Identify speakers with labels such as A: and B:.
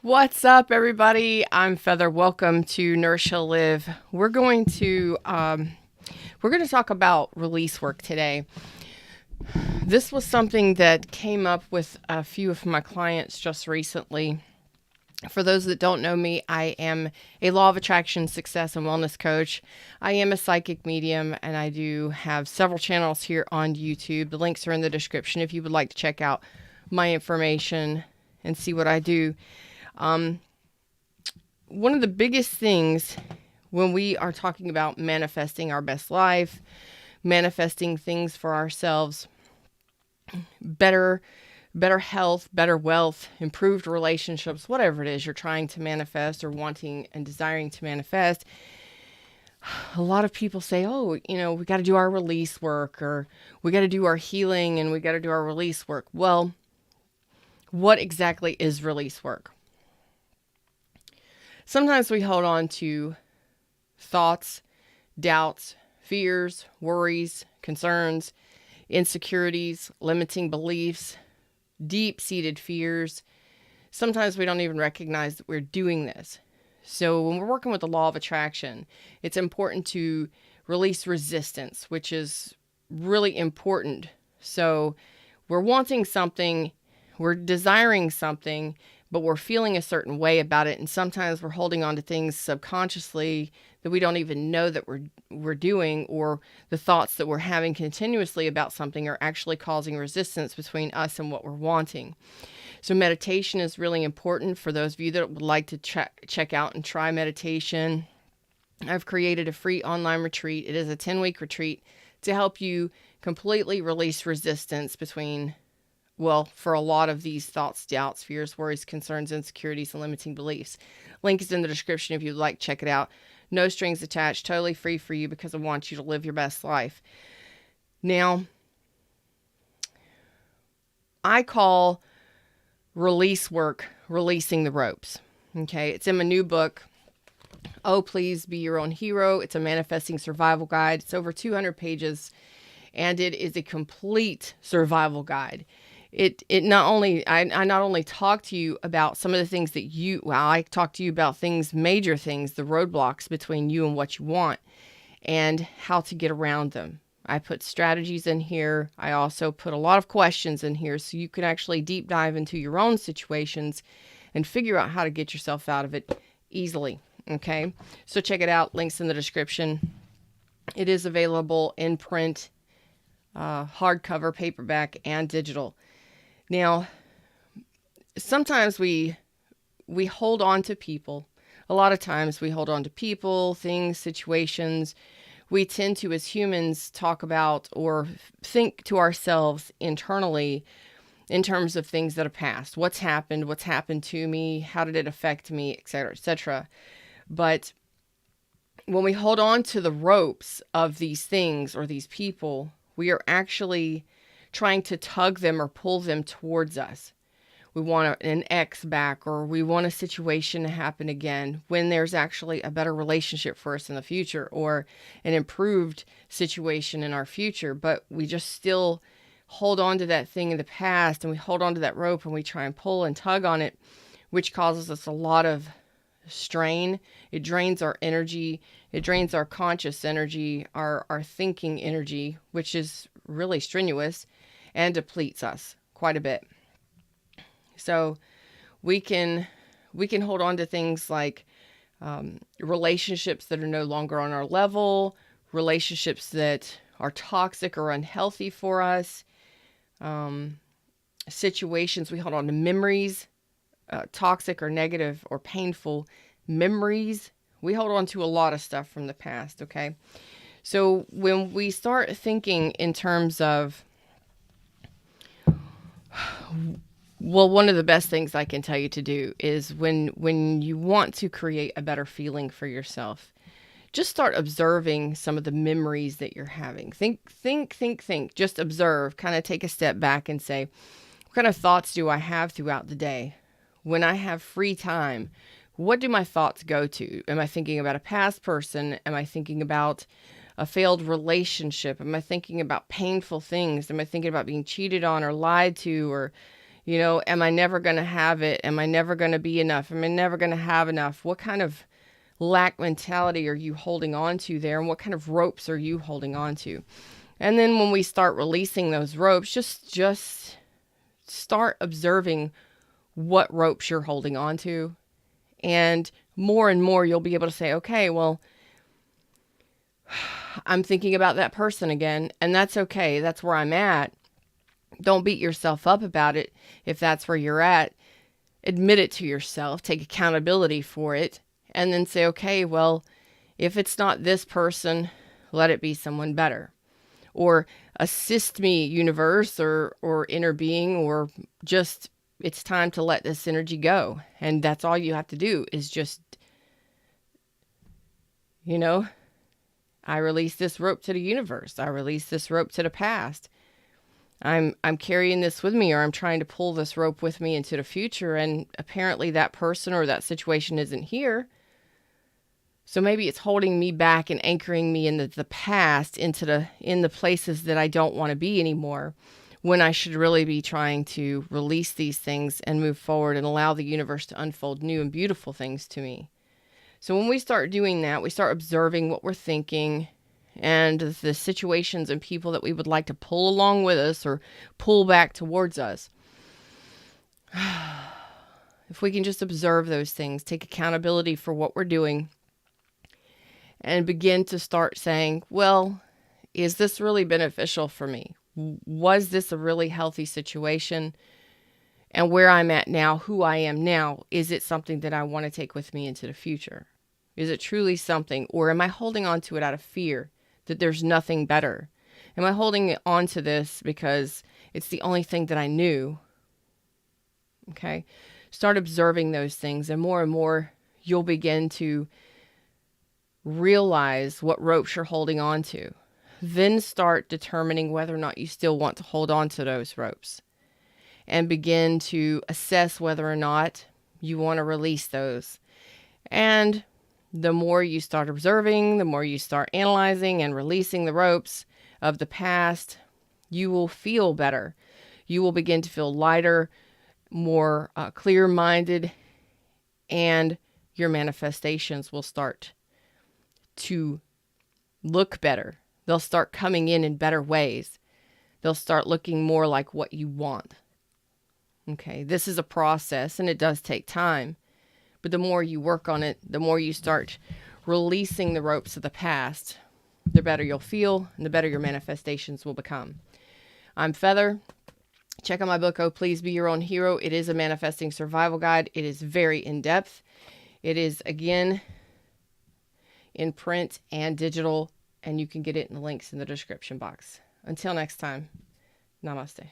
A: What's up, everybody? I'm Feather. Welcome to Nourish Heal Live. We're going to talk about release work today. This was something that came up with a few of my clients just recently. For those that don't know me, I am a law of attraction, success, and wellness coach. I am a psychic medium, and I do have several channels here on YouTube. The links are in the description if you would like to check out my information and see what I do. One of the biggest things when we are talking about manifesting our best life, manifesting things for ourselves, better health, better wealth, improved relationships, whatever it is you're trying to manifest or wanting and desiring to manifest, a lot of people say, oh, we got to do our release work, or we got to do our healing, and we got to do our release work. Well, what exactly is release work? Sometimes we hold on to thoughts, doubts, fears, worries, concerns, insecurities, limiting beliefs, deep-seated fears. Sometimes we don't even recognize that we're doing this. So when we're working with the law of attraction, it's important to release resistance, which is really important. So we're wanting something, we're desiring something, but we're feeling a certain way about it. And sometimes we're holding on to things subconsciously that we don't even know that we're doing, or the thoughts that we're having continuously about something are actually causing resistance between us and what we're wanting. So meditation is really important for those of you that would like to check out and try meditation. I've created a free online retreat. It is a 10-week retreat to help you completely release resistance for a lot of these thoughts, doubts, fears, worries, concerns, insecurities, and limiting beliefs. Link is in the description if you'd like to check it out. No strings attached, totally free for you because I want you to live your best life. Now, I call release work releasing the ropes. Okay, it's in my new book, Oh, Please Be Your Own Hero. It's a manifesting survival guide. It's over 200 pages, and it is a complete survival guide. I not only talk to you about some of the things that I talk to you about major things, the roadblocks between you and what you want, and how to get around them. I put strategies in here. I also put a lot of questions in here so you can actually deep dive into your own situations and figure out how to get yourself out of it easily. Okay, so check it out. Links in the description. It is available in print, hardcover, paperback, and digital. Now, sometimes we hold on to people. A lot of times we hold on to people, things, situations. We tend to, as humans, talk about or think to ourselves internally in terms of things that have passed. What's happened to me, how did it affect me, etc., etc. But when we hold on to the ropes of these things or these people, we are actually trying to tug them or pull them towards us. We want an ex back, or we want a situation to happen again when there's actually a better relationship for us in the future, or an improved situation in our future. But we just still hold on to that thing in the past, and we hold on to that rope and we try and pull and tug on it, which causes us a lot of strain. It drains our energy. It drains our conscious energy, our thinking energy, which is really strenuous, and depletes us quite a bit. So we can hold on to things like relationships that are no longer on our level, relationships that are toxic or unhealthy for us, situations. We hold on to memories, toxic or negative or painful memories. We hold on to a lot of stuff from the past, okay? So when we start thinking in terms of, one of the best things I can tell you to do is when you want to create a better feeling for yourself, just start observing some of the memories that you're having. Think. Just observe, kind of take a step back and say, what kind of thoughts do I have throughout the day? When I have free time, what do my thoughts go to? Am I thinking about a past person? Am I thinking about a failed relationship? Am I thinking about painful things? Am I thinking about being cheated on or lied to, or You know, am I never going to have it? Am I never going to be enough? Am I never going to have enough? What kind of lack mentality are you holding on to there? And what kind of ropes are you holding on to? And then when we start releasing those ropes, just start observing what ropes you're holding on to. And more you'll be able to say, okay, well, I'm thinking about that person again, and that's okay. That's where I'm at. Don't beat yourself up about it if that's where you're at. Admit it to yourself, take accountability for it, and then say, okay, well, if it's not this person, let it be someone better. Or assist me, universe, or inner being, or just, it's time to let this energy go. And that's all you have to do is just, you know, I release this rope to the universe. I release this rope to the past. I'm carrying this with me, or I'm trying to pull this rope with me into the future. And apparently that person or that situation isn't here. So maybe it's holding me back and anchoring me in the past, in the places that I don't want to be anymore, when I should really be trying to release these things and move forward and allow the universe to unfold new and beautiful things to me. So when we start doing that, we start observing what we're thinking and the situations and people that we would like to pull along with us or pull back towards us. If we can just observe those things, take accountability for what we're doing, and begin to start saying, well, is this really beneficial for me? Was this a really healthy situation? And where I'm at now, who I am now, is it something that I want to take with me into the future? Is it truly something? Or am I holding on to it out of fear that there's nothing better? Am I holding on to this because it's the only thing that I knew? Okay. Start observing those things, and more you'll begin to realize what ropes you're holding on to. Then start determining whether or not you still want to hold on to those ropes, and begin to assess whether or not you want to release those. And the more you start observing, the more you start analyzing and releasing the ropes of the past, you will feel better. You will begin to feel lighter, more clear-minded, and your manifestations will start to look better. They'll start coming in better ways. They'll start looking more like what you want. Okay, this is a process, and it does take time. But the more you work on it, the more you start releasing the ropes of the past, the better you'll feel, and the better your manifestations will become. I'm Feather. Check out my book, Oh, Please Be Your Own Hero. It is a manifesting survival guide. It is very in-depth. It is, again, in print and digital, and you can get it in the links in the description box. Until next time, namaste.